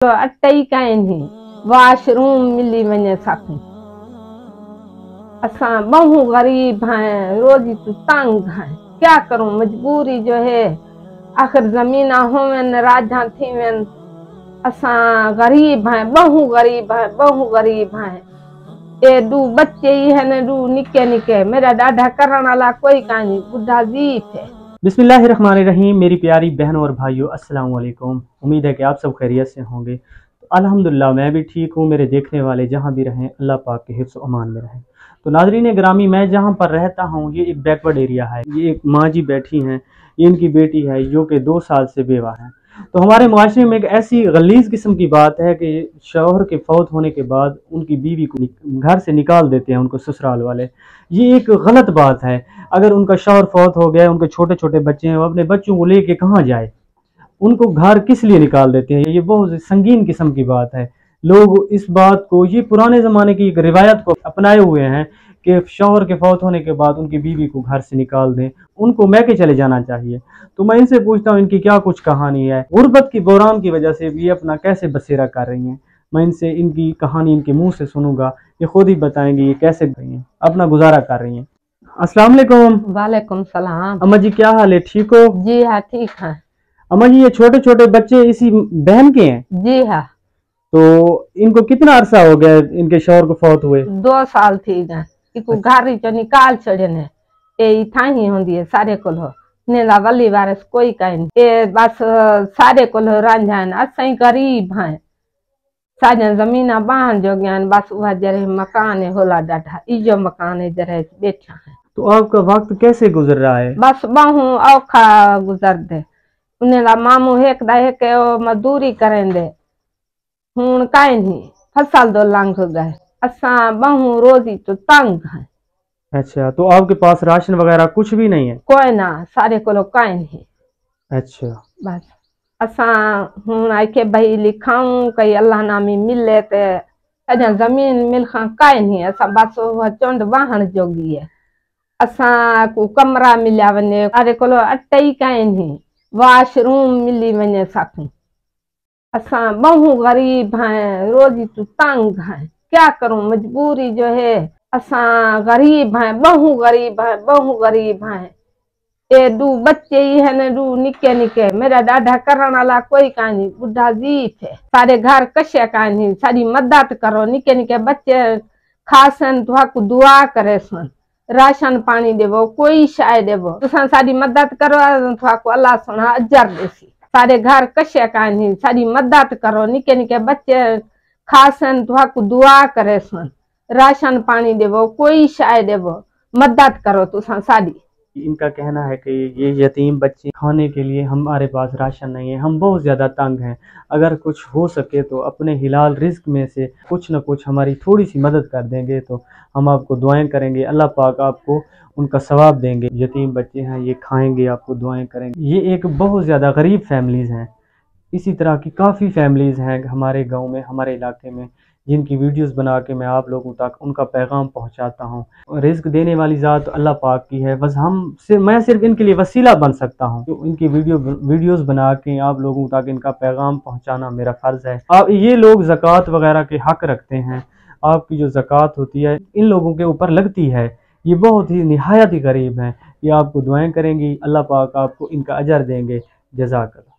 अटई काइनी washroom मिली वने सकूं। असा बहु गरीब हैं, रोजी तो तंग हैं, क्या करूं, मजबूरी जो है। आखिर जमीना होवन राजा थी वन, असा गरीब हैं, बहु गरीब हैं, बहु गरीब हैं। ये दू बच्चे ही है न, दू निके निके, मेरा डाढ़ा करने वाला कोई कानी, बुढ़ा जीत है। बिस्मिल्लाहिर्रहमानिर्रहीम। मेरी प्यारी बहनों और भाइयों, अस्सलाम वालेकुम। उम्मीद है कि आप सब खैरियत से होंगे। तो अल्हम्दुलिल्लाह मैं भी ठीक हूँ। मेरे देखने वाले जहाँ भी रहें, अल्लाह पाक के हिफ्ज़ अमान में रहें। तो नाज़रीन ग्रामी, मैं जहाँ पर रहता हूँ ये एक बैकवर्ड एरिया है। ये एक माँ जी बैठी हैं, ये इनकी बेटी है जो कि 2 साल से बेवा है। तो हमारे मुआशरे में एक ऐसी गलीज़ किस्म की बात है कि शौहर के फौत होने के बाद उनकी बीवी को घर से निकाल देते हैं उनको ससुराल वाले। ये एक गलत बात है। अगर उनका शौहर फौत हो गया, उनके छोटे छोटे बच्चे हैं, वो अपने बच्चों को लेके कहाँ जाए? उनको घर किस लिए निकाल देते हैं? ये बहुत संगीन किस्म की बात है। लोग इस बात को, ये पुराने ज़माने की एक रिवायत को अपनाए हुए हैं कि शौहर के फौत होने के बाद उनकी बीवी को घर से निकाल दें, उनको मैके चले जाना चाहिए। तो मैं इनसे पूछता हूँ इनकी क्या कुछ कहानी है, गुर्बत की बहरान की वजह से ये अपना कैसे बसेरा कर रही हैं। मैं इनसे इनकी कहानी इनके मुंह से सुनूंगा, ये खुद ही बताएंगे ये कैसे अपना गुजारा कर रही हैं। अस्सलाम वालेकुम। वालेकुम सलाम। अम्मा जी क्या हाल है, ठीक हो? जी हाँ ठीक है। अम्मा जी ये छोटे छोटे बच्चे इसी बहन के हैं? जी हाँ। तो इनको कितना अरसा हो गया इनके शौहर को फौत हुए? 2 साल थी गए। इको घर चो निकाल छड़े ने, ए था ही होंदी है सारे कोलो नेला वली वारस कोई काइन, ए बस सारे कोलो रांझान। असई गरीब हैं, साजन जमीना बाहन जो ज्ञान, बस वह जरे मकान है होला डाढ़ा, इजो मकान है जरे बैठा है। तो आपका वक्त कैसे गुजर रहा है? बस बहु औखा गुजर दे। उन्हें मामू हेक दा हेक मजदूरी करें दे, हूं काई नहीं फसल 2 लंघ गए। असा बहु रोजी तो तंग है। अच्छा, तो आपके पास राशन वगैरह कुछ भी नहीं है? कोई ना, सारे को लोग काई नहीं। अच्छा, बस असा हूं आके भाई लिखाऊं कई अल्लाह नामी मिले ते अजा जमीन मिलखा काई नहीं। असा बस वह चोंड वाहन जोगी है। असा को कमरा मिलिया वने, अरे को अटई काई नहीं वाशरूम मिली वने सकूं। असा बहु गरीब हैं, रोजी तो तंग हैं, क्या करूं, मजबूरी जो है। असा गरीब हैं, बहु गरीब हैं, बहु गरीब हैं। ये दू बच्चे ही है न, दू निके निके, मेरा डाढ़ा करने वाला कोई कानी, बुढ़ा जीत है। सारे घर कशे कानी, सारी मदद करो। निके निके बच्चे खासन तो दुआ करे सन, राशन पानी देवो, कोई शाय देवो, तुसा सारी मदद करो तो अल्लाह सुना अजर देसी। सारे घर कशे कानी, सारी मदद करो। निके निके बच्चे खासन तो दुआ करे सन, राशन पानी देवो, कोई शाय देवो, मदद करो तुसा सारी। इनका कहना है कि ये यतीम बच्चे खाने के लिए हमारे पास राशन नहीं है, हम बहुत ज़्यादा तंग हैं। अगर कुछ हो सके तो अपने हिलाल रिस्क में से कुछ न कुछ हमारी थोड़ी सी मदद कर देंगे तो हम आपको दुआएं करेंगे, अल्लाह पाक आपको उनका सवाब देंगे। यतीम बच्चे हैं, ये खाएंगे, आपको दुआएं करेंगे। ये एक बहुत ज़्यादा गरीब फैमिलीज़ हैं। इसी तरह की काफ़ी फैमिलीज़ हैं हमारे गाँव में, हमारे इलाके में, जिनकी वीडियोस बना के मैं आप लोगों तक उनका पैगाम पहुंचाता हूं। रिस्क देने वाली ज़ात अल्लाह पाक की है, बस मैं सिर्फ इनके लिए वसीला बन सकता हूं। तो इनकी वीडियोस बना के आप लोगों तक इनका पैगाम पहुंचाना मेरा फ़र्ज़ है। अब ये लोग ज़कात वगैरह के हक़ रखते हैं। आपकी जो ज़कात होती है इन लोगों के ऊपर लगती है। ये बहुत ही निहायत ही गरीब हैं, ये आपको दुआएँ करेंगी, अल्लाह पाक आपको इनका अजर देंगे। जज़ाकल्लाह।